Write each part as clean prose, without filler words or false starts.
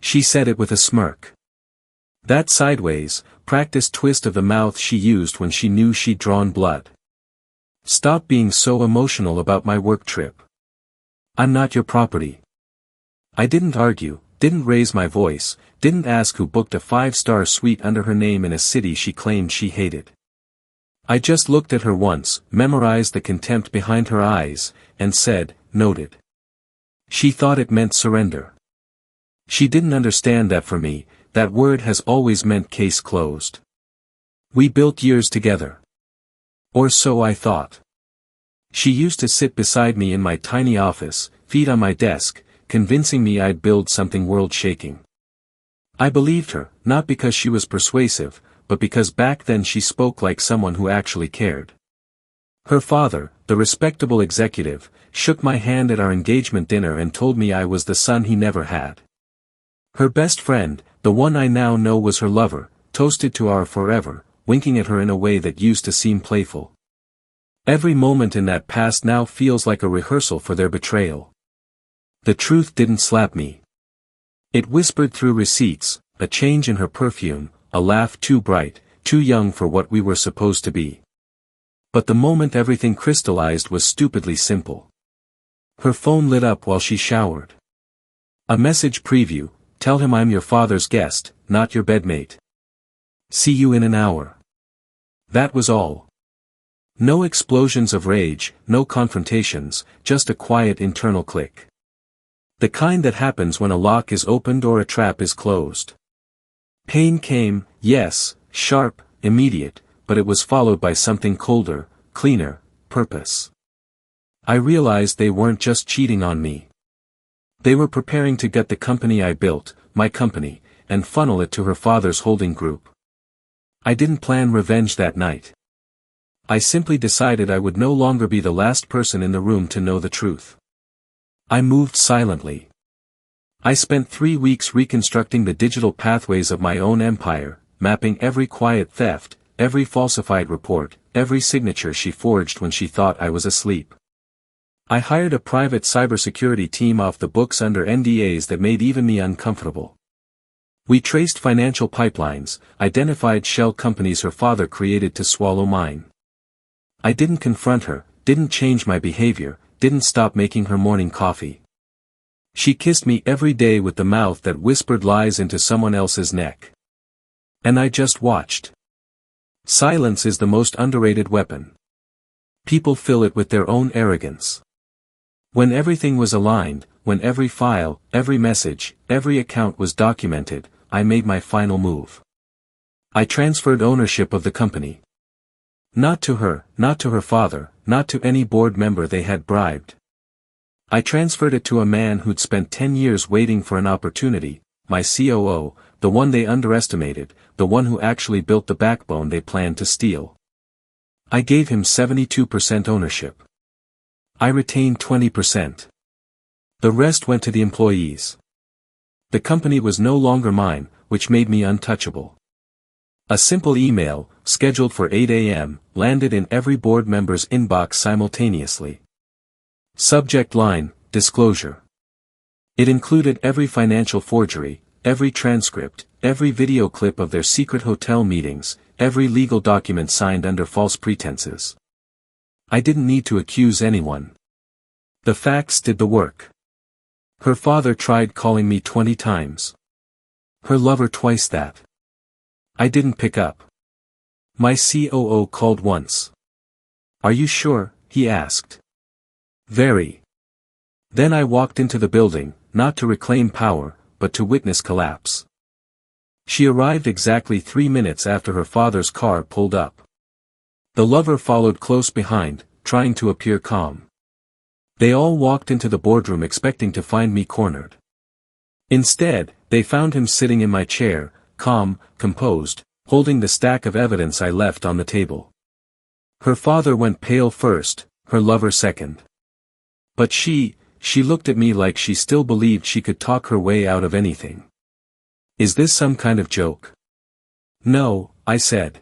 She said it with a smirk. That sideways, practiced twist of the mouth she used when she knew she'd drawn blood. Stop being so emotional about my work trip. I'm not your property. I didn't argue, didn't raise my voice, didn't ask who booked a 5-star suite under her name in a city she claimed she hated. I just looked at her once, memorized the contempt behind her eyes, and said, noted. She thought it meant surrender. She didn't understand that for me, that word has always meant case closed. We built years together. Or so I thought. She used to sit beside me in my tiny office, feet on my desk, convincing me I'd build something world-shaking. I believed her, not because she was persuasive, but because back then she spoke like someone who actually cared. Her father, the respectable executive, shook my hand at our engagement dinner and told me I was the son he never had. Her best friend, the one I now know was her lover, toasted to our forever, winking at her in a way that used to seem playful. Every moment in that past now feels like a rehearsal for their betrayal. The truth didn't slap me. It whispered through receipts, a change in her perfume, a laugh too bright, too young for what we were supposed to be. But the moment everything crystallized was stupidly simple. Her phone lit up while she showered. A message preview, tell him I'm your father's guest, not your bedmate. See you in an hour. That was all. No explosions of rage, no confrontations, just a quiet internal click. The kind that happens when a lock is opened or a trap is closed. Pain came, yes, sharp, immediate, but it was followed by something colder, cleaner, purpose. I realized they weren't just cheating on me. They were preparing to get the company I built, my company, and funnel it to her father's holding group. I didn't plan revenge that night. I simply decided I would no longer be the last person in the room to know the truth. I moved silently. I spent 3 weeks reconstructing the digital pathways of my own empire, mapping every quiet theft, every falsified report, every signature she forged when she thought I was asleep. I hired a private cybersecurity team off the books under NDAs that made even me uncomfortable. We traced financial pipelines, identified shell companies her father created to swallow mine. I didn't confront her, didn't change my behavior, didn't stop making her morning coffee. She kissed me every day with the mouth that whispered lies into someone else's neck. And I just watched. Silence is the most underrated weapon. People fill it with their own arrogance. When everything was aligned, when every file, every message, every account was documented, I made my final move. I transferred ownership of the company. Not to her, not to her father, not to any board member they had bribed. I transferred it to a man who'd spent 10 years waiting for an opportunity, my COO, the one they underestimated, the one who actually built the backbone they planned to steal. I gave him 72% ownership. I retained 20%. The rest went to the employees. The company was no longer mine, which made me untouchable. A simple email, scheduled for 8 a.m., landed in every board member's inbox simultaneously. Subject line, disclosure. It included every financial forgery, every transcript, every video clip of their secret hotel meetings, every legal document signed under false pretenses. I didn't need to accuse anyone. The facts did the work. Her father tried calling me 20 times. Her lover twice that. I didn't pick up. My COO called once. Are you sure? He asked. Very. Then I walked into the building, not to reclaim power, but to witness collapse. She arrived exactly 3 minutes after her father's car pulled up. The lover followed close behind, trying to appear calm. They all walked into the boardroom expecting to find me cornered. Instead, they found him sitting in my chair, calm, composed, holding the stack of evidence I left on the table. Her father went pale first, her lover second. But she looked at me like she still believed she could talk her way out of anything. Is this some kind of joke? No, I said.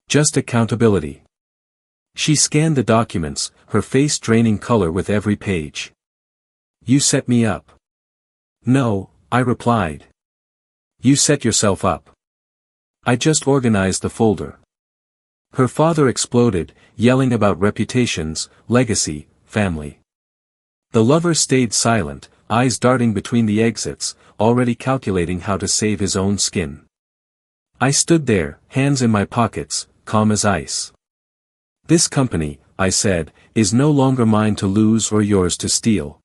Just accountability. She scanned the documents, her face draining color with every page. You set me up. No, I replied. You set yourself up. I just organized the folder. Her father exploded, yelling about reputations, legacy, family. The lover stayed silent, eyes darting between the exits, already calculating how to save his own skin. I stood there, hands in my pockets, calm as ice. This company, I said, is no longer mine to lose or yours to steal.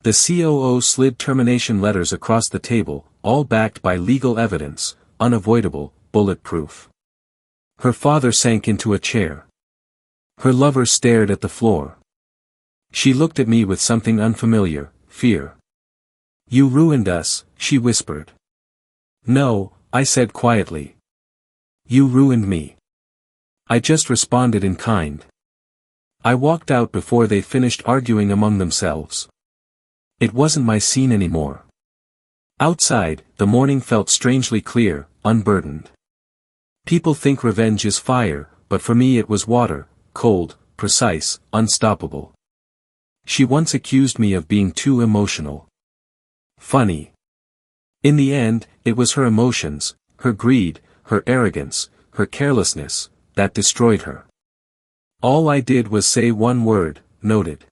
The COO slid termination letters across the table, all backed by legal evidence, unavoidable, bulletproof. Her father sank into a chair. Her lover stared at the floor. She looked at me with something unfamiliar, fear. You ruined us, she whispered. No, I said quietly. You ruined me. I just responded in kind. I walked out before they finished arguing among themselves. It wasn't my scene anymore. Outside, the morning felt strangely clear, unburdened. People think revenge is fire, but for me it was water, cold, precise, unstoppable. She once accused me of being too emotional. Funny. In the end, it was her emotions, her greed, her arrogance, her carelessness, that destroyed her. All I did was say one word, noted.